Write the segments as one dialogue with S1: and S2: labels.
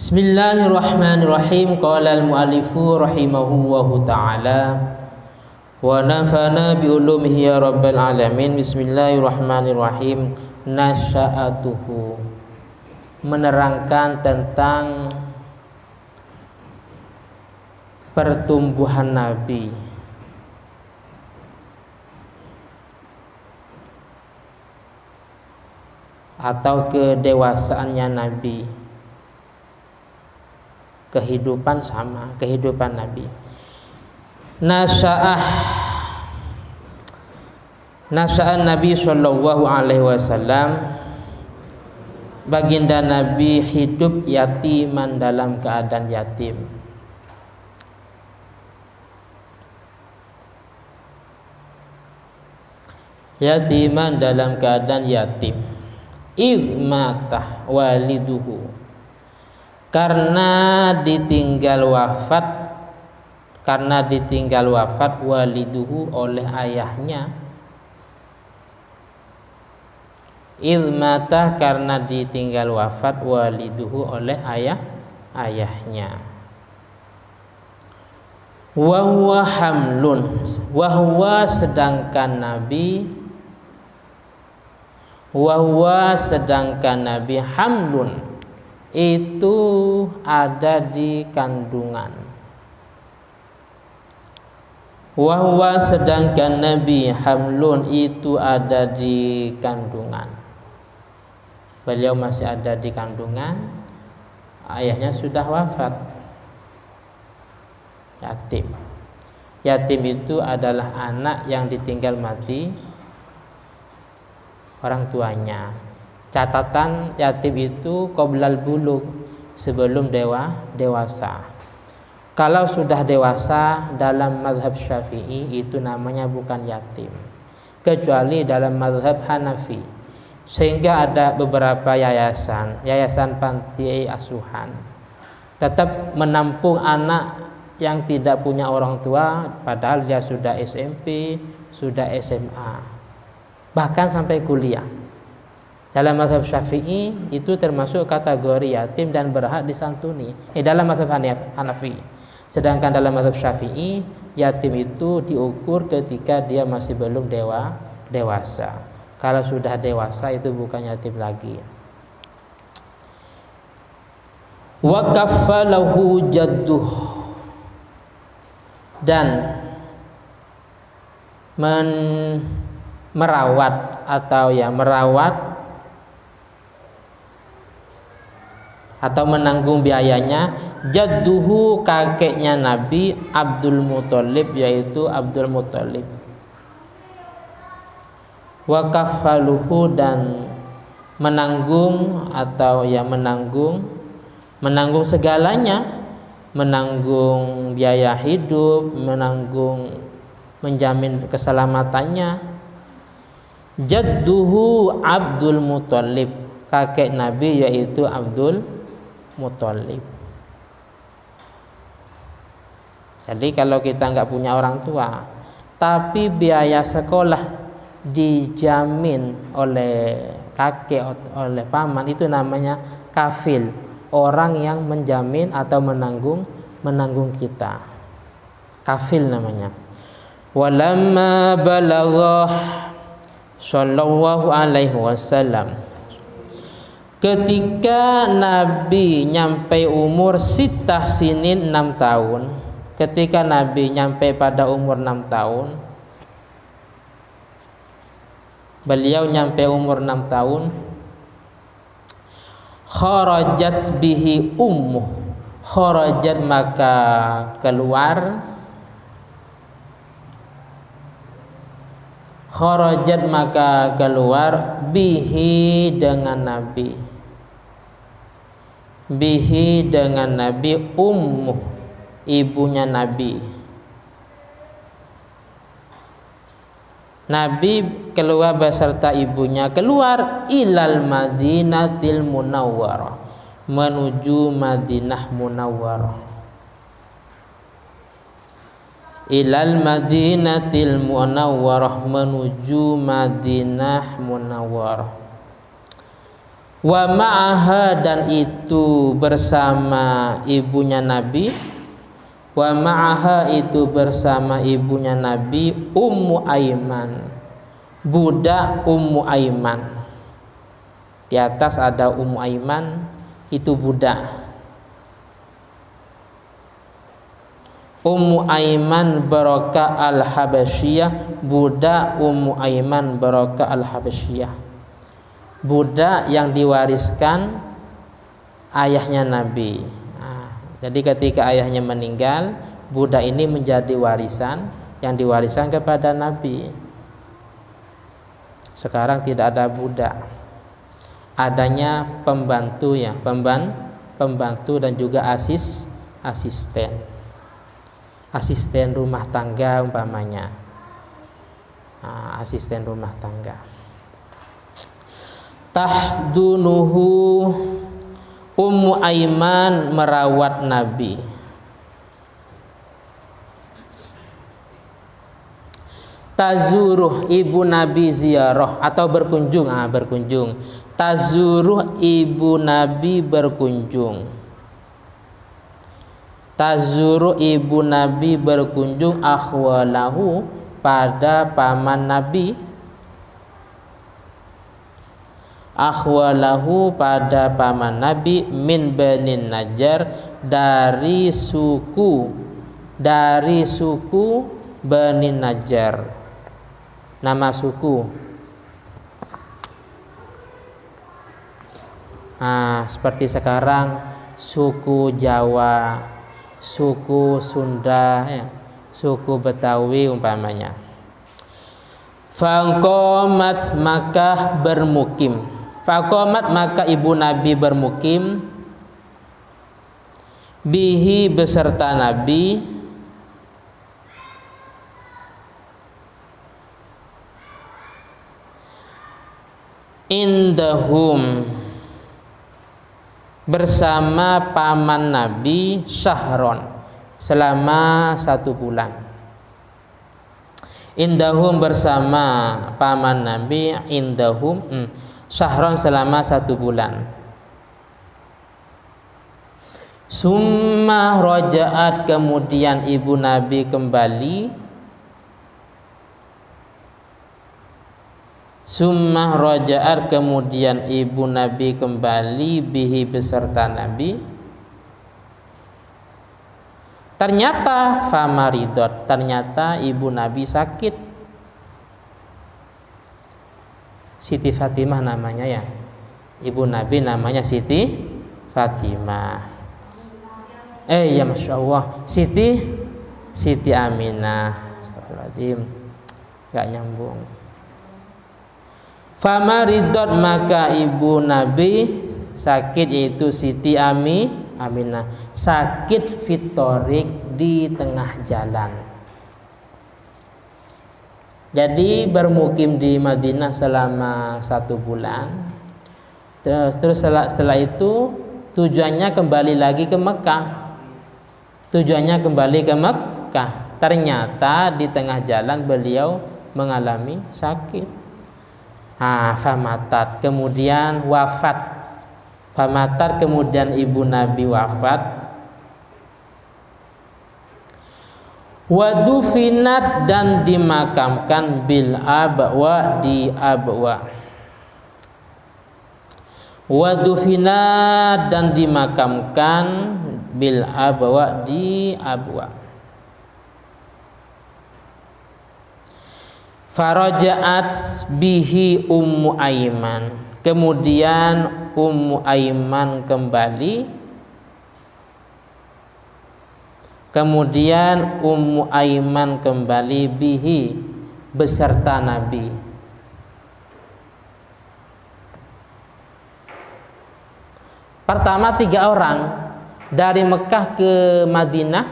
S1: Bismillahirrahmanirrahim. Qala al-mu'allifu rahimahullahu ta'ala wa nafana bi ulumihi ya rabbal alamin. Bismillahirrahmanirrahim. Nasya'atuhu, menerangkan tentang pertumbuhan Nabi, atau kedewasaannya Nabi. Kehidupan sama, kehidupan Nabi. Nasya'an Nabi sallallahu alaihi wasallam, baginda Nabi hidup yatiman, dalam keadaan yatim. Yatiman dalam keadaan yatim. Igmatah waliduhu, karena ditinggal wafat waliduhu oleh ayahnya. Ilmatah, karena ditinggal wafat waliduhu oleh ayahnya. Wahwa hamlun, wahwa sedangkan Nabi hamlun itu ada di kandungan. Wahwa sedangkan Nabi hamlun itu ada di kandungan. Beliau masih ada di kandungan, ayahnya sudah wafat. Yatim. Yatim itu adalah anak yang ditinggal mati orang tuanya. Catatan yatim itu qoblal bulugh, sebelum dewasa. Kalau sudah dewasa dalam mazhab Syafi'i itu namanya bukan yatim, kecuali dalam mazhab Hanafi. Sehingga ada beberapa yayasan panti asuhan tetap menampung anak yang tidak punya orang tua, padahal dia sudah SMP, sudah SMA, bahkan sampai kuliah. Dalam mazhab Syafi'i itu termasuk kategori yatim dan berhak disantuni. Dalam mazhab Hanafi. Sedangkan dalam mazhab Syafi'i, yatim itu diukur ketika dia masih belum dewasa. Kalau sudah dewasa itu bukan yatim lagi. Wa kaffalahu jadduh, dan merawat atau menanggung biayanya jadduhu, kakeknya Nabi Abdul Muthalib, yaitu Abdul Muthalib. Wa kaffaluhu, dan menanggung menanggung segalanya, menanggung biaya hidup, menjamin keselamatannya. Jadduhu Abdul Muthalib, kakek Nabi yaitu Abdul Muthalib. Jadi kalau kita nggak punya orang tua, tapi biaya sekolah dijamin oleh kakek, oleh paman, itu namanya kafil, orang yang menjamin atau menanggung kita. Kafil namanya. Walamma balagha sallallahu alaihi wasallam, ketika Nabi nyampe umur sitah sinin, 6 tahun. Ketika Nabi nyampe pada umur 6 tahun, beliau nyampe umur 6 tahun, kharajat bihi ummuh, kharajat maka keluar, bihi dengan Nabi, ummuh, ibunya Nabi. Nabi keluar beserta ibunya, keluar ilal Madinatil Munawwarah, menuju Madinah Munawwarah. Ilal Madinatil Munawwarah, menuju Madinah Munawwarah. Wa ma'aha, dan itu bersama ibunya Nabi. Wa ma'aha, itu bersama ibunya Nabi, Ummu Aiman, budak Ummu Aiman. Di atas ada Ummu Aiman, itu budak. Ummu Aiman Barokah Al-Habasyiyah, budak Ummu Aiman Barokah Al-Habasyiyah, budak yang diwariskan ayahnya Nabi. Jadi ketika ayahnya meninggal, budak ini menjadi warisan yang diwariskan kepada Nabi. Sekarang tidak ada budak, adanya pembantu ya, pembantu dan juga asisten rumah tangga umpamanya. Asisten rumah tangga. Tahdunuhu, Ummu Aiman merawat Nabi. Tazuruh, ibu Nabi ziarah atau berkunjung. Berkunjung. Tazuruh, ibu Nabi berkunjung. Tazuruh, ibu Nabi berkunjung akhwalahu, pada paman Nabi. Akhwalahu, pada paman Nabi, min Bani Najjar, dari suku Bani Najjar, nama suku. Seperti sekarang suku Jawa, suku Sunda ya, suku Betawi umpamanya. Faqamat, maka bermukim. Faqamat, maka ibu Nabi bermukim, bihi, beserta Nabi, indahum, bersama paman Nabi, syahron, selama 1 bulan. Indahum, bersama paman Nabi, indahum, syahron, selama 1 bulan. Summa rojaat, kemudian ibu Nabi kembali. Summa rojaat, kemudian ibu Nabi kembali, bihi, beserta Nabi. Ternyata famaridot, ternyata ibu Nabi sakit. Siti Fatimah namanya ya, ibu Nabi namanya Siti Fatimah. Ya Masya Allah, Siti Aminah. Astagfirullahaladzim, gak nyambung. Famaridot, maka ibu Nabi sakit, yaitu Siti Aminah, sakit fitorik, di tengah jalan. Jadi bermukim di Madinah selama 1 bulan. Terus setelah itu tujuannya kembali lagi ke Mekah. Ternyata di tengah jalan beliau mengalami sakit. Famatat, kemudian wafat. Famatat, kemudian ibu Nabi wafat. Wadufinat, dan dimakamkan bil abwa, di abwa. Wadufinat, dan dimakamkan bil abwa, di abwa. Farajaat bihi Ummu Aiman, kemudian Ummu Aiman kembali. Kemudian Ummu Aiman kembali, bihi, beserta Nabi. Pertama 3 orang dari Mekah ke Madinah,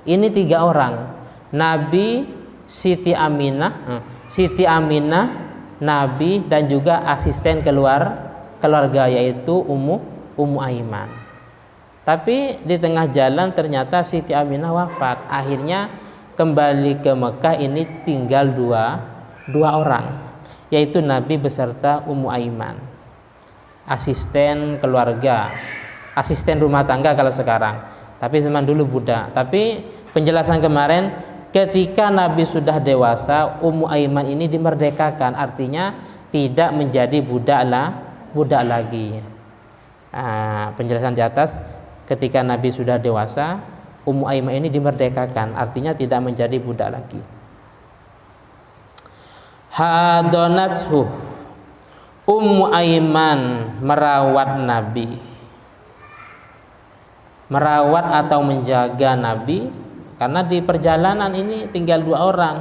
S1: ini 3 orang. Nabi, Siti Aminah, Nabi, dan juga asisten keluarga, yaitu Ummu Aiman. Tapi di tengah jalan ternyata Siti Aminah wafat. Akhirnya kembali ke Mekah, ini tinggal dua orang, yaitu Nabi beserta Ummu Aiman. asisten keluarga, asisten rumah tangga kalau sekarang. Tapi zaman dulu budak. Tapi penjelasan kemarin, ketika Nabi sudah dewasa, Ummu Aiman ini dimerdekakan, artinya tidak menjadi budak lagi. Penjelasan di atas, ketika Nabi sudah dewasa, Ummu Aiman ini dimerdekakan, artinya tidak menjadi budak lagi. Hadonathu, Ummu Aiman merawat Nabi, merawat atau menjaga Nabi, karena di perjalanan ini tinggal 2 orang,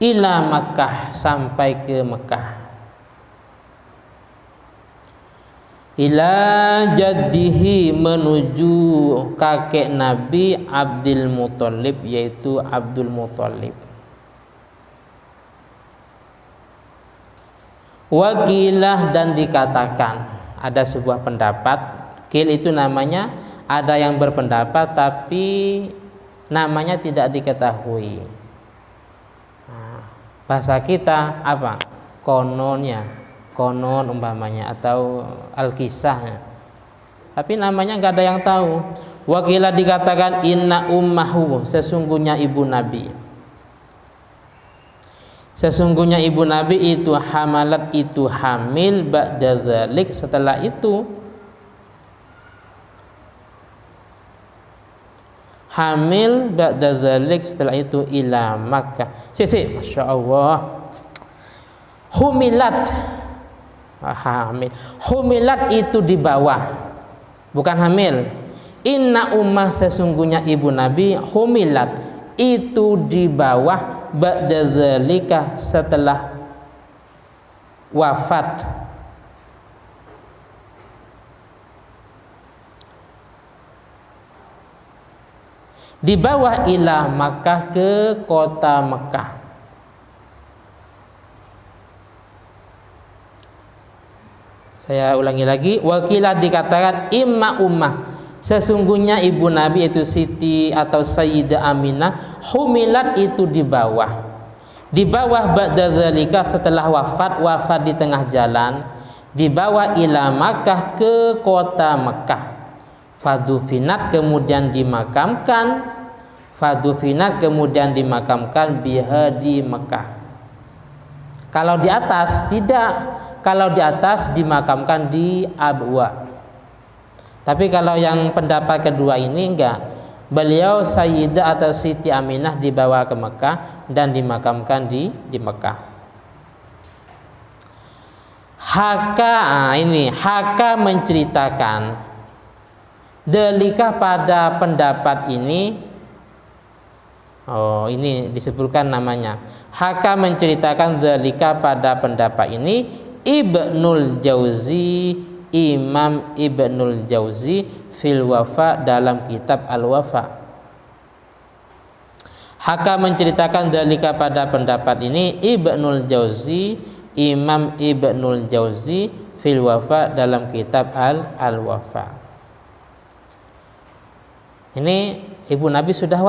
S1: ila Makkah, sampai ke Mekah, ila jaddihi, menuju kakek Nabi Abdul Muthalib, yaitu Abdul Muthalib. Wakilah, dan dikatakan, ada sebuah pendapat, kil itu namanya, ada yang berpendapat tapi namanya tidak diketahui. Bahasa kita apa? Kononnya, konon umpamanya, atau alkisahnya, tapi namanya nggak ada yang tahu. Wakilah, dikatakan inna ummahu, sesungguhnya ibu Nabi, sesungguhnya ibu Nabi itu hamalat, itu hamil, ba'da dzalik, setelah itu hamil, ba'da dzalik, setelah itu ila Makkah. Masya Allah, humilat, hamil, humilat itu di bawah, bukan hamil. Inna ummah, sesungguhnya ibu Nabi, humilat, itu di bawah, ba'da dzalika, setelah wafat. Di bawah ila Makkah, ke kota Mekah. Saya ulangi lagi, wakilah, dikatakan imma ummah, sesungguhnya ibu Nabi itu Siti atau Sayyidah Aminah, humilat, itu di bawah. Di bawah ba'da dzalika, setelah wafat di tengah jalan, dibawa ila Makkah, ke kota Mekah. Fadufinat, kemudian dimakamkan, biha, di Mekah. Kalau di atas tidak, kalau di atas dimakamkan di Abwa. Tapi kalau yang pendapat kedua ini enggak, beliau Sayyidah atau Siti Aminah dibawa ke Mekah dan dimakamkan di Mekah. Haka menceritakan delika pada pendapat ini. Ini disebutkan namanya. Haka menceritakan delika pada pendapat ini Ibnul Jauzi, Imam Ibnul Jauzi fil Wafa, dalam kitab Al-Wafa. Haka menceritakan dalika pada pendapat ini Ibnul Jauzi, Imam Ibnul Jauzi fil Wafa, dalam kitab Al-Wafa. Ini ibu Nabi sudah wafat.